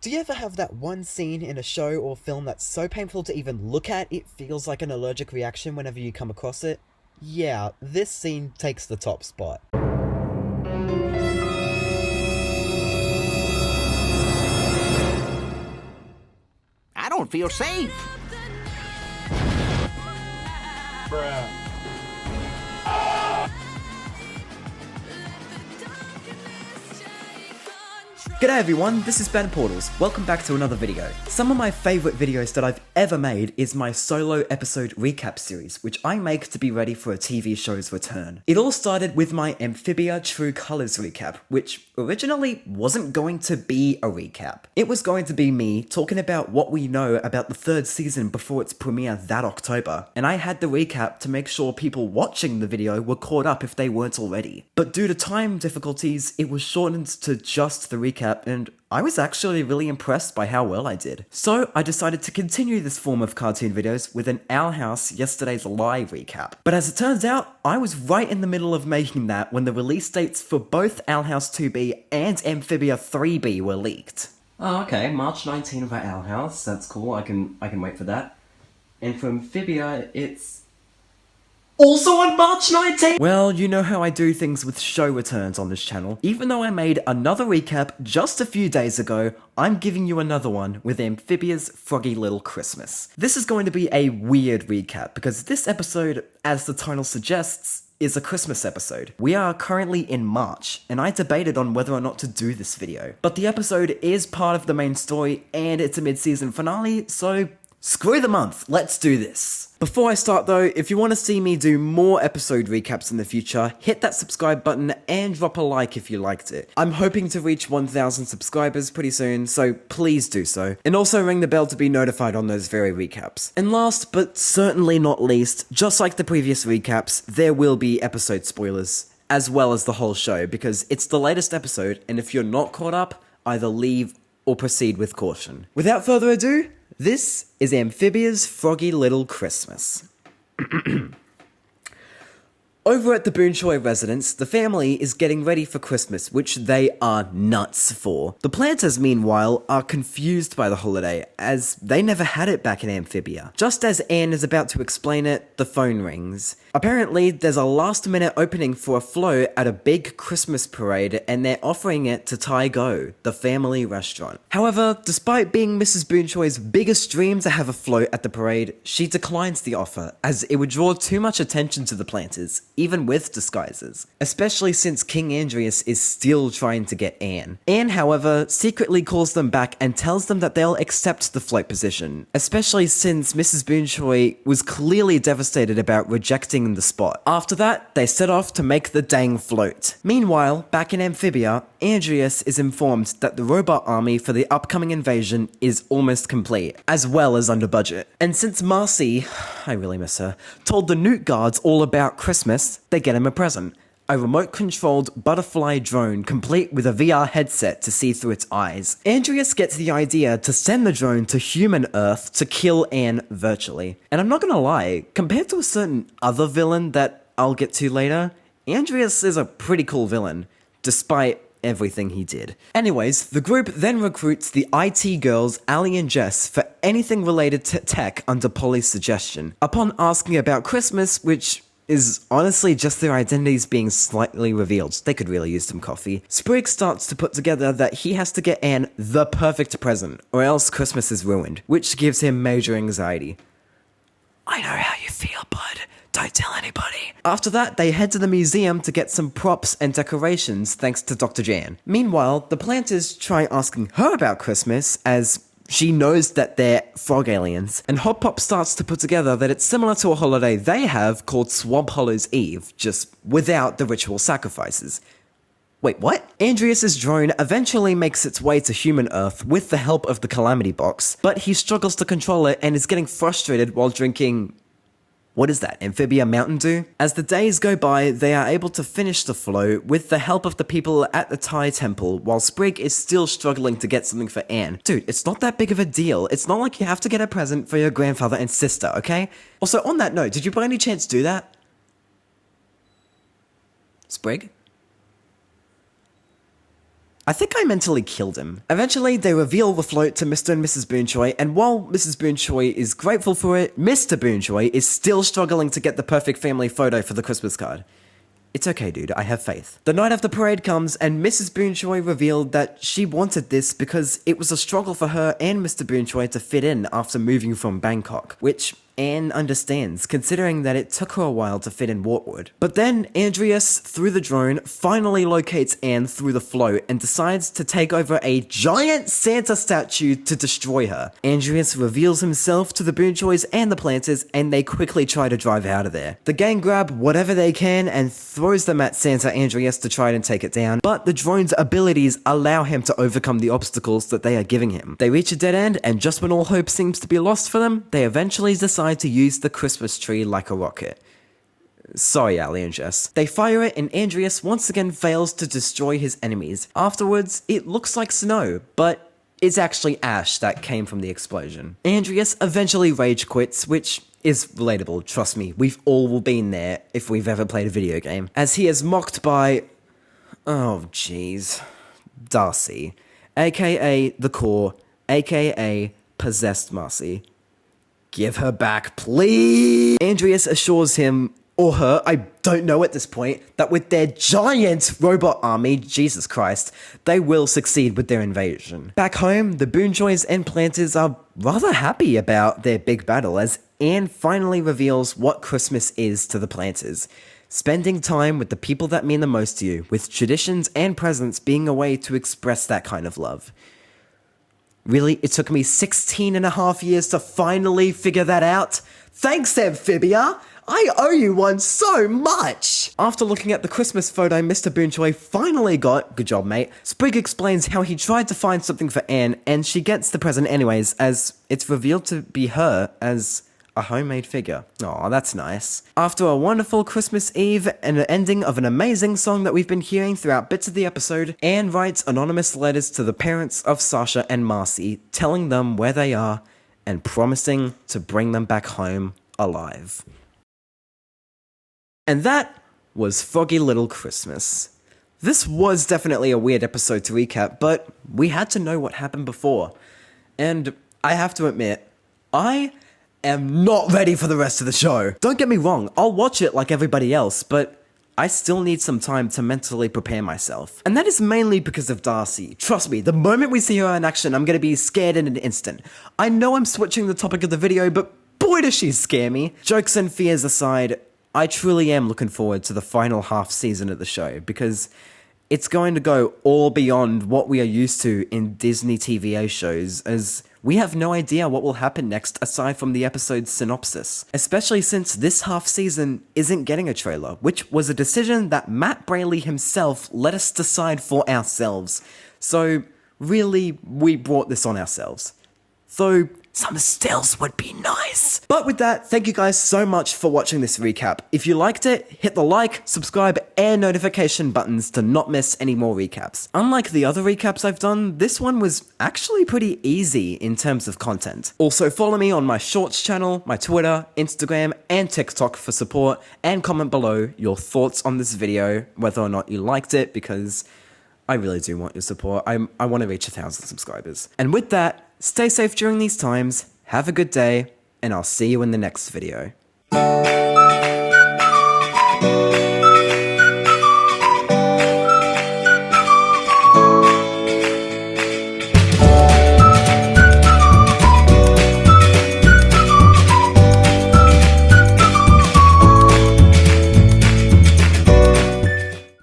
Do you ever have that one scene in a show or film that's so painful to even look at it feels like an allergic reaction whenever you come across it? Yeah, this scene takes the top spot. I don't feel safe. Bruh. G'day everyone, this is Ben Portals. Welcome back to another video. Some of my favourite videos that I've ever made is my solo episode recap series, which I make to be ready for a TV show's return. It all started with my Amphibia True Colours recap, which originally wasn't going to be a recap. It was going to be me talking about what we know about the third season before its premiere that October, and I had the recap to make sure people watching the video were caught up if they weren't already. But due to time difficulties, it was shortened to just the recap, and I was actually really impressed by how well I did. So I decided to continue this form of cartoon videos with an Owl House Yesterday's Lie recap. But as it turns out, I was right in the middle of making that when the release dates for both Owl House 2B and Amphibia 3B were leaked. Oh, okay, March 19 for Owl House, that's cool, I can wait for that. And for Amphibia, it's also on March 19th! Well, you know how I do things with show returns on this channel. Even though I made another recap just a few days ago, I'm giving you another one with Amphibia's Froggy Little Christmas. This is going to be a weird recap because this episode, as the title suggests, is a Christmas episode. We are currently in March, and I debated on whether or not to do this video. But the episode is part of the main story, and it's a mid-season finale, so screw the month, let's do this. Before I start though, if you want to see me do more episode recaps in the future, hit that subscribe button and drop a like if you liked it. I'm hoping to reach 1,000 subscribers pretty soon, so please do so. And also ring the bell to be notified on those very recaps. And last, but certainly not least, just like the previous recaps, there will be episode spoilers, as well as the whole show, because it's the latest episode, and if you're not caught up, either leave or proceed with caution. Without further ado, this is Amphibia's Froggy Little Christmas. Over at the Boonchuy residence, the family is getting ready for Christmas, which they are nuts for. The planters, meanwhile, are confused by the holiday, as they never had it back in Amphibia. Just as Anne is about to explain it, the phone rings. Apparently, there's a last-minute opening for a float at a big Christmas parade, and they're offering it to Tai Go, the family restaurant. However, despite being Mrs. Boonchui's biggest dream to have a float at the parade, she declines the offer, as it would draw too much attention to the planters, even with disguises. Especially since King Andrius is still trying to get Anne. Anne, however, secretly calls them back and tells them that they'll accept the float position, especially since Mrs. Boonchuy was clearly devastated about rejecting the spot. After that, they set off to make the dang float. Meanwhile, back in Amphibia, Andrius is informed that the robot army for the upcoming invasion is almost complete, as well as under budget. And since Marcy, I really miss her, told the Newt guards all about Christmas, they get him a present. A remote-controlled butterfly drone complete with a VR headset to see through its eyes. Andrius gets the idea to send the drone to human Earth to kill Anne virtually. And I'm not gonna lie, compared to a certain other villain that I'll get to later, Andrius is a pretty cool villain, despite everything he did. Anyways, the group then recruits the IT girls Ali and Jess for anything related to tech under Polly's suggestion. Upon asking about Christmas, which is honestly just their identities being slightly revealed. They could really use some coffee. Sprig starts to put together that he has to get Anne the perfect present, or else Christmas is ruined, which gives him major anxiety. I know how you feel, bud. Don't tell anybody. After that, they head to the museum to get some props and decorations thanks to Dr. Jan. Meanwhile, the planters try asking her about Christmas, as she knows that they're frog aliens, and Hop Pop starts to put together that it's similar to a holiday they have called Swamp Hollow's Eve, just without the ritual sacrifices. Wait, what? Andrius's drone eventually makes its way to human Earth with the help of the Calamity Box, but he struggles to control it and is getting frustrated while drinking... what is that, Amphibia Mountain Dew? As the days go by, they are able to finish the flow with the help of the people at the Thai temple, while Sprig is still struggling to get something for Anne. Dude, it's not that big of a deal. It's not like you have to get a present for your grandfather and sister, okay? Also, on that note, did you by any chance do that? Sprig? I think I mentally killed him. Eventually, they reveal the float to Mr. and Mrs. Boonchoi, and while Mrs. Boonchoi is grateful for it, Mr. Boonchoi is still struggling to get the perfect family photo for the Christmas card. It's okay, dude, I have faith. The night of the parade comes, and Mrs. Boonchoi revealed that she wanted this because it was a struggle for her and Mr. Boonchoi to fit in after moving from Bangkok, which Anne understands, considering that it took her a while to fit in Wartwood. But then Andreas, through the drone, finally locates Anne through the float and decides to take over a giant Santa statue to destroy her. Andreas reveals himself to the Boonchois and the Planters, and they quickly try to drive out of there. The gang grab whatever they can and throws them at Santa Andreas to try and take it down, but the drone's abilities allow him to overcome the obstacles that they are giving him. They reach a dead end, and just when all hope seems to be lost for them, they eventually decide to use the Christmas tree like a rocket. Sorry, Ali and Jess. They fire it, and Andreas once again fails to destroy his enemies. Afterwards, it looks like snow, but it's actually ash that came from the explosion. Andreas eventually rage quits, which is relatable, trust me. We've all been there if we've ever played a video game. As he is mocked by... oh jeez. Darcy. AKA The Core, AKA Possessed Marcy. Give her back, please! Andreas assures him, or her, I don't know at this point, that with their giant robot army, Jesus Christ, they will succeed with their invasion. Back home, the Boonchois and Planters are rather happy about their big battle as Anne finally reveals what Christmas is to the Planters. Spending time with the people that mean the most to you, with traditions and presents being a way to express that kind of love. Really, it took me 16 and a half years to finally figure that out? Thanks, Amphibia! I owe you one so much! After looking at the Christmas photo Mr. Boonchoi finally got, good job mate, Sprig explains how he tried to find something for Anne, and she gets the present anyways, as it's revealed to be her as a homemade figure. Aw, that's nice. After a wonderful Christmas Eve and an ending of an amazing song that we've been hearing throughout bits of the episode, Anne writes anonymous letters to the parents of Sasha and Marcy, telling them where they are and promising to bring them back home alive. And that was Froggy Little Christmas. This was definitely a weird episode to recap, but we had to know what happened before. And I have to admit, I am not ready for the rest of the show. Don't get me wrong, I'll watch it like everybody else, but I still need some time to mentally prepare myself. And that is mainly because of Darcy. Trust me, the moment we see her in action, I'm gonna be scared in an instant. I know I'm switching the topic of the video, but boy does she scare me. Jokes and fears aside, I truly am looking forward to the final half season of the show, because it's going to go all beyond what we are used to in Disney TVA shows, as we have no idea what will happen next aside from the episode's synopsis. Especially since this half season isn't getting a trailer, which was a decision that Matt Braley himself let us decide for ourselves. So really, we brought this on ourselves. Though some stills would be nice. But with that, thank you guys so much for watching this recap. If you liked it, hit the like, subscribe, and notification buttons to not miss any more recaps. Unlike the other recaps I've done, this one was actually pretty easy in terms of content. Also follow me on my Shorts channel, my Twitter, Instagram, and TikTok for support, and comment below your thoughts on this video, whether or not you liked it, because I really do want your support. I want to reach 1,000 subscribers. And with that, stay safe during these times, have a good day, and I'll see you in the next video.